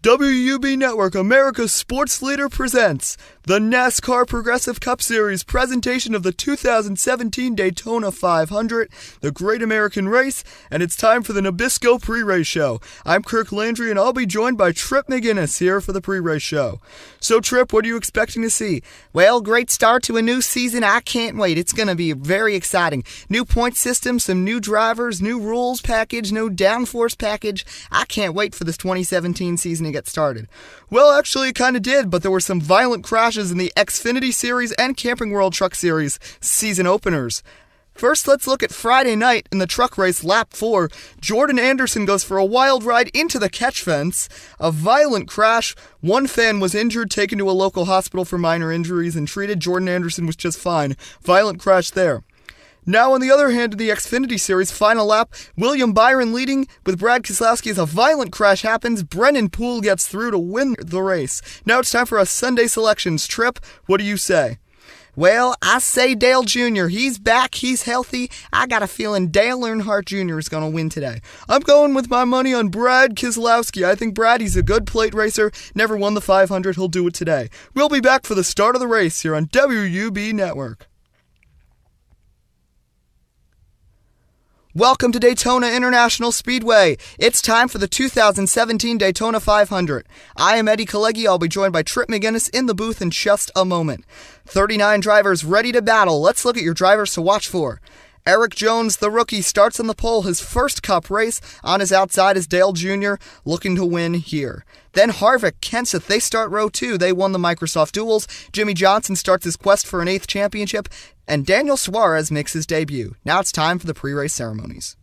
WUB Network, America's sports leader, presents the NASCAR Progressive Cup Series presentation of the 2017 Daytona 500, the Great American Race, and it's time for the Nabisco Pre-Race Show. I'm Kirk Landry, and I'll be joined by Trip McGinnis here for the pre-race show. So, Trip, what are you expecting to see? Well, great start to a new season. I can't wait. It's going to be very exciting. New point system, some new drivers, new rules package, new downforce package. I can't wait for this 2017 season to get started. Well, actually, it kind of did, but there were some violent crashes in the Xfinity Series and Camping World Truck Series season openers. First, let's look at Friday night in the truck race, lap 4. Jordan Anderson goes for a wild ride into the catch fence. A violent crash. One fan was injured, taken to a local hospital for minor injuries and treated. Jordan Anderson was just fine. Violent crash there. Now, on the other hand, in the Xfinity Series final lap, William Byron leading with Brad Keselowski as a violent crash happens. Brennan Poole gets through to win the race. Now it's time for a Sunday selections. Trip, what do you say? Well, I say Dale Jr. He's back. He's healthy. I got a feeling Dale Earnhardt Jr. is going to win today. I'm going with my money on Brad Keselowski. I think Brad, he's a good plate racer. Never won the 500. He'll do it today. We'll be back for the start of the race here on WUB Network. Welcome to Daytona International Speedway. It's time for the 2017 Daytona 500. I am Eddie Kalegi. I'll be joined by Trip McGinnis in the booth in just a moment. 39 drivers ready to battle. Let's look at your drivers to watch for. Erik Jones, the rookie, starts on the pole, his first Cup race. On his outside is Dale Jr., looking to win here. Then Harvick, Kenseth, they start row 2. They won the Microsoft Duels. Jimmie Johnson starts his quest for an 8th championship. And Daniel Suarez makes his debut. Now it's time for the pre-race ceremonies.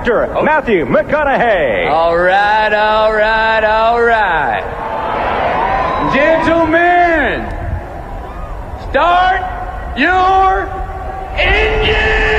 Actor Matthew McConaughey. All right. Gentlemen, start your engine!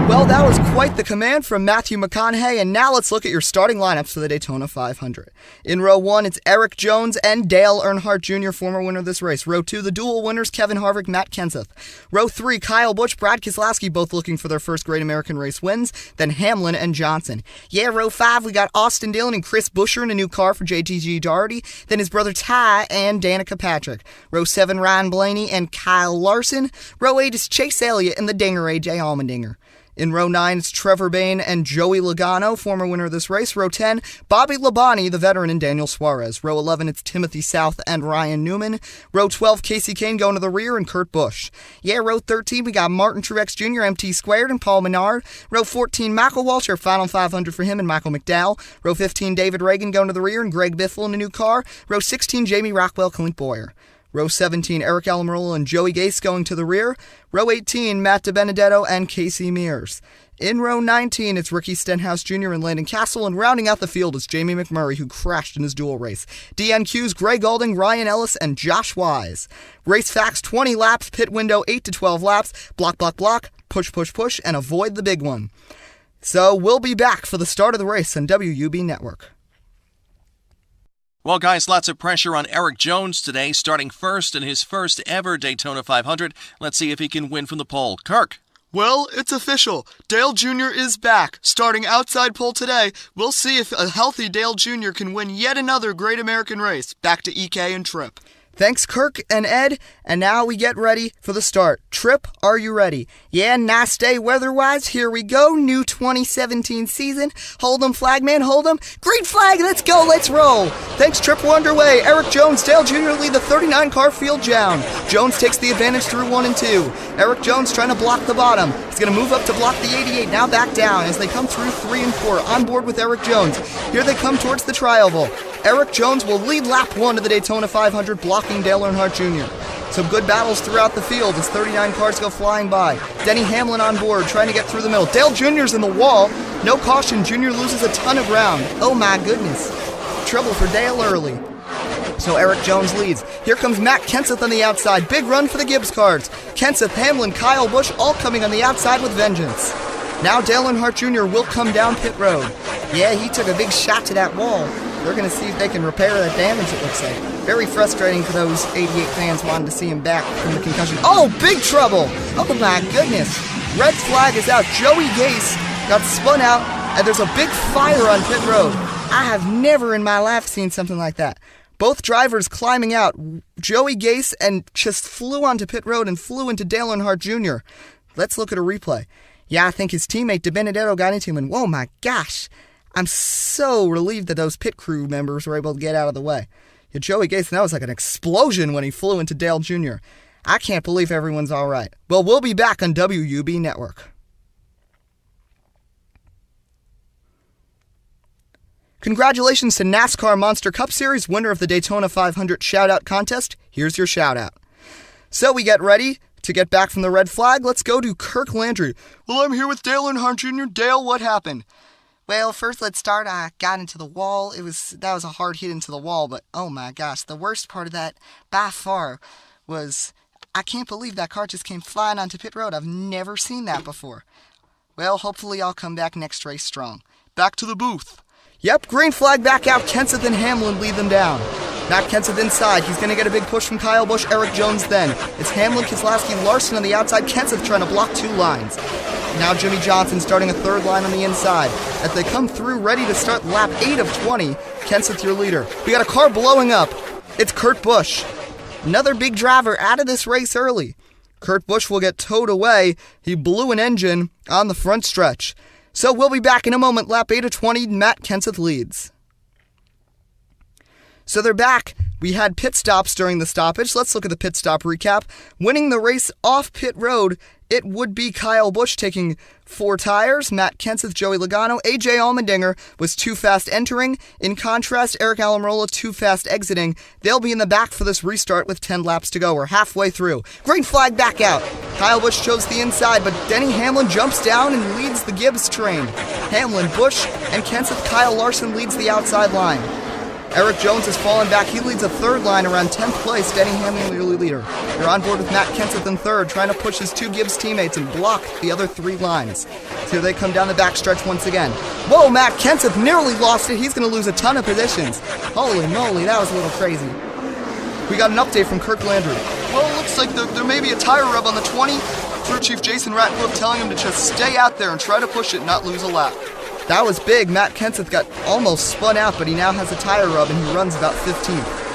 Well, that was quite the command from Matthew McConaughey, and now let's look at your starting lineups for the Daytona 500. In row 1, it's Erik Jones and Dale Earnhardt Jr., former winner of this race. Row 2, the dual winners, Kevin Harvick, Matt Kenseth. Row 3, Kyle Busch, Brad Keselowski, both looking for their first Great American Race wins, then Hamlin and Johnson. Row 5, we got Austin Dillon and Chris Buescher in a new car for JTG Daugherty, then his brother Ty and Danica Patrick. Row 7, Ryan Blaney and Kyle Larson. Row 8 is Chase Elliott and the Dinger, AJ Allmendinger. In row 9, it's Trevor Bayne and Joey Logano, former winner of this race. Row 10, Bobby Labonte, the veteran, and Daniel Suarez. Row 11, it's Timothy South and Ryan Newman. Row 12, Casey Kane going to the rear and Kurt Busch. Row 13, we got Martin Truex Jr., MT Squared, and Paul Menard. Row 14, Michael Waltrip, final 500 for him and Michael McDowell. Row 15, David Reagan going to the rear and Greg Biffle in a new car. Row 16, Jamie Rockwell, Clint Boyer. Row 17, Eric Almirola and Joey Gase going to the rear. Row 18, Matt DiBenedetto and Casey Mears. In row 19, it's Ricky Stenhouse Jr. and Landon Castle, and rounding out the field is Jamie McMurray, who crashed in his dual race. DNQ's Greg Gaulding, Ryan Ellis, and Josh Wise. Race facts, 20 laps, pit window 8 to 12 laps, block, push, and avoid the big one. So we'll be back for the start of the race on WUB Network. Well, guys, lots of pressure on Erik Jones today, starting first in his first ever Daytona 500. Let's see if he can win from the pole. Kirk. Well, it's official. Dale Jr. is back. Starting outside pole today, we'll see if a healthy Dale Jr. can win yet another Great American Race. Back to EK and Trip. Thanks, Kirk and Ed, and now we get ready for the start. Trip, are you ready? Yeah, nice day weather-wise. Here we go, new 2017 season. Hold 'em, flagman, hold 'em. Green flag, let's go, let's roll. Thanks, Trip, we're underway. Erik Jones, Dale Jr. lead the 39-car field down. Jones takes the advantage through 1 and 2. Erik Jones trying to block the bottom. He's going to move up to block the 88, now back down as they come through 3 and 4. On board with Erik Jones. Here they come towards the tri-oval. Erik Jones will lead lap 1 of the Daytona 500, blocking Dale Earnhardt Jr. Some good battles throughout the field as 39 cars go flying by. Denny Hamlin on board, trying to get through the middle. Dale Jr.'s in the wall. No caution. Jr. loses a ton of ground. Oh my goodness. Trouble for Dale early. So Erik Jones leads. Here comes Matt Kenseth on the outside. Big run for the Gibbs cars. Kenseth, Hamlin, Kyle Busch all coming on the outside with vengeance. Now Dale Earnhardt Jr. will come down pit road. Yeah, he took a big shot to that wall. They're going to see if they can repair that damage, it looks like. Very frustrating for those 88 fans wanting to see him back from the concussion. Oh, big trouble! Oh my goodness. Red flag is out. Joey Gase got spun out, and there's a big fire on pit road. I have never in my life seen something like that. Both drivers climbing out. Joey Gase and just flew onto pit road and flew into Dale Earnhardt Jr. Let's look at a replay. Yeah, I think his teammate DiBenedetto got into him, and whoa my gosh. I'm so relieved that those pit crew members were able to get out of the way. Yeah, Joey Gase, that was like an explosion when he flew into Dale Jr. I can't believe everyone's all right. Well, we'll be back on WUB Network. Congratulations to NASCAR Monster Cup Series, winner of the Daytona 500 Shoutout Contest. Here's your shoutout. So we get ready to get back from the red flag. Let's go to Kirk Landry. Well, I'm here with Dale Earnhardt Jr. Dale, what happened? Well, first let's start. I got into the wall. That was a hard hit into the wall, but oh my gosh, the worst part of that by far was I can't believe that car just came flying onto pit road. I've never seen that before. Well, hopefully I'll come back next race strong. Back to the booth. Yep, green flag back out. Kenseth and Hamlin lead them down. Matt Kenseth inside. He's going to get a big push from Kyle Busch, Erik Jones then. It's Hamlin, Keselowski, Larson on the outside. Kenseth trying to block 2 lines. Now Jimmy Johnson starting a 3rd line on the inside. As they come through ready to start lap 8 of 20, Kenseth your leader. We got a car blowing up. It's Kurt Busch. Another big driver out of this race early. Kurt Busch will get towed away. He blew an engine on the front stretch. So we'll be back in a moment. Lap 8 of 20, Matt Kenseth leads. So they're back. We had pit stops during the stoppage. Let's look at the pit stop recap. Winning the race off pit road, it would be Kyle Busch taking 4 tires. Matt Kenseth, Joey Logano, AJ Allmendinger was too fast entering. In contrast, Eric Almirola too fast exiting. They'll be in the back for this restart with 10 laps to go. We're halfway through. Green flag back out. Kyle Busch chose the inside, but Denny Hamlin jumps down and leads the Gibbs train. Hamlin, Busch, and Kenseth, Kyle Larson leads the outside line. Erik Jones has fallen back. He leads a 3rd line around 10th place. Denny Hamlin, your leader. You're on board with Matt Kenseth in 3rd, trying to push his 2 Gibbs teammates and block the other 3 lines. So here they come down the backstretch once again. Whoa, Matt Kenseth nearly lost it. He's going to lose a ton of positions. Holy moly, that was a little crazy. We got an update from Kirk Landry. Well, it looks like there may be a tire rub on the 20. Crew Chief Jason Ratcliffe telling him to just stay out there and try to push it, not lose a lap. That was big. Matt Kenseth got almost spun out, but he now has a tire rub and he runs about 15th.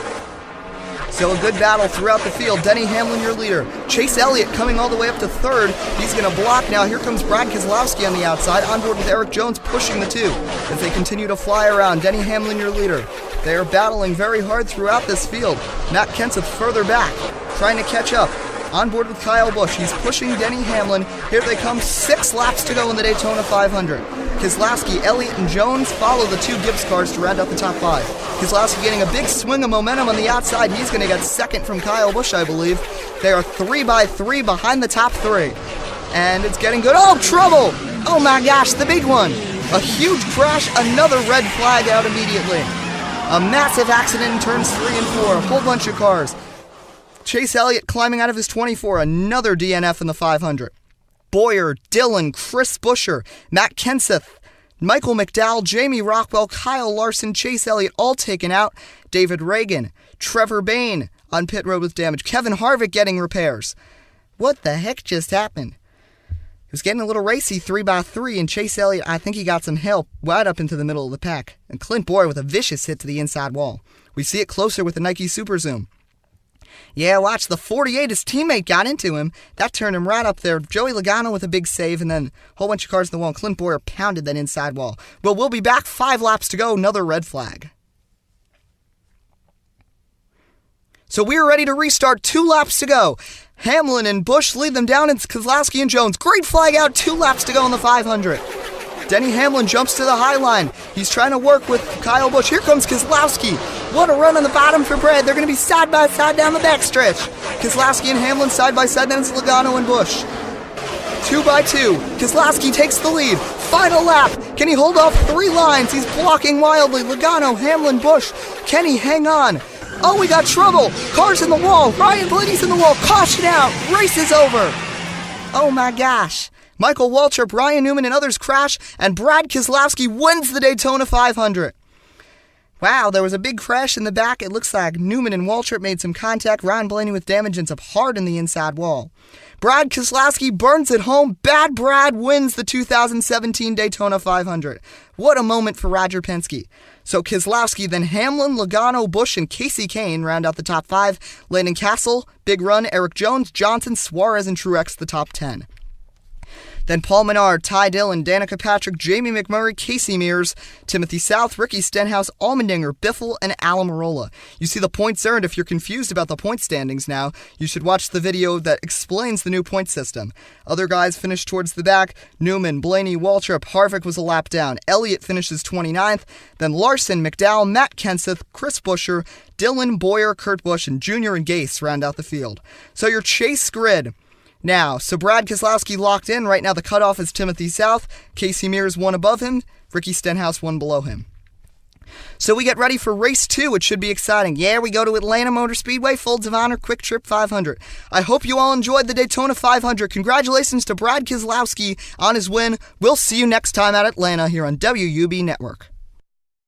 So a good battle throughout the field. Denny Hamlin, your leader. Chase Elliott coming all the way up to 3rd. He's going to block now. Here comes Brad Keselowski on the outside, on board with Erik Jones pushing the 2 as they continue to fly around. Denny Hamlin, your leader. They are battling very hard throughout this field. Matt Kenseth further back, trying to catch up. On board with Kyle Busch. He's pushing Denny Hamlin. Here they come. 6 laps to go in the Daytona 500. Keselowski, Elliott, and Jones follow the 2 Gibbs cars to round out the top 5. Keselowski getting a big swing of momentum on the outside. He's going to get 2nd from Kyle Busch, I believe. They are 3 by 3 behind the top 3. And it's getting good. Oh, trouble! Oh my gosh, the big one. A huge crash. Another red flag out immediately. A massive accident in turns 3 and 4. A whole bunch of cars. Chase Elliott climbing out of his 24, another DNF in the 500. Boyer, Dillon, Chris Buescher, Matt Kenseth, Michael McDowell, Jamie Rockwell, Kyle Larson, Chase Elliott all taken out. David Reagan, Trevor Bayne on pit road with damage. Kevin Harvick getting repairs. What the heck just happened? It was getting a little racy 3 by 3, and Chase Elliott, I think he got some help right up into the middle of the pack. And Clint Boyer with a vicious hit to the inside wall. We see it closer with the Nike Super Zoom. Yeah, watch, the 48, his teammate got into him. That turned him right up there. Joey Logano with a big save, and then a whole bunch of cars in the wall. And Clint Bowyer pounded that inside wall. Well, we'll be back 5 laps to go. Another red flag. So we're ready to restart. 2 laps to go. Hamlin and Busch lead them down. It's Keselowski and Jones. Great flag out. 2 laps to go in the 500. Denny Hamlin jumps to the high line. He's trying to work with Kyle Busch. Here comes Keselowski. What a run on the bottom for Brad. They're going to be side by side down the backstretch. Keselowski and Hamlin side by side. Then it's Logano and Busch. 2 by 2. Keselowski takes the lead. Final lap. Can he hold off 3 lines? He's blocking wildly. Logano, Hamlin, Busch. Can he hang on? Oh, we got trouble. Cars in the wall. Ryan Blaney's in the wall. Caution out. Race is over. Oh my gosh. Michael Waltrip, Ryan Newman, and others crash, and Brad Keselowski wins the Daytona 500. Wow, there was a big crash in the back. It looks like Newman and Waltrip made some contact. Ryan Blaney with damage ends up hard in the inside wall. Brad Keselowski burns it home. Bad Brad wins the 2017 Daytona 500. What a moment for Roger Penske. So Keselowski, then Hamlin, Logano, Busch, and Casey Kane round out the top 5. Landon Castle, big run, Erik Jones, Johnson, Suarez, and Truex the top 10. Then Paul Menard, Ty Dillon, Danica Patrick, Jamie McMurray, Casey Mears, Timothy South, Ricky Stenhouse, Allmendinger, Biffle, and Almirola. You see the points earned. If you're confused about the point standings now, you should watch the video that explains the new point system. Other guys finished towards the back. Newman, Blaney, Waltrip, Harvick was a lap down. Elliott finishes 29th. Then Larson, McDowell, Matt Kenseth, Chris Buescher, Dillon, Bowyer, Kurt Busch, and Jr. and Gase round out the field. So your chase grid. Now, so Brad Keselowski locked in. Right now the cutoff is Timothy South. Casey Mears 1 above him. Ricky Stenhouse 1 below him. So we get ready for race 2. It should be exciting. Yeah, we go to Atlanta Motor Speedway, Folds of Honor, Quick Trip 500. I hope you all enjoyed the Daytona 500. Congratulations to Brad Keselowski on his win. We'll see you next time at Atlanta here on WUB Network.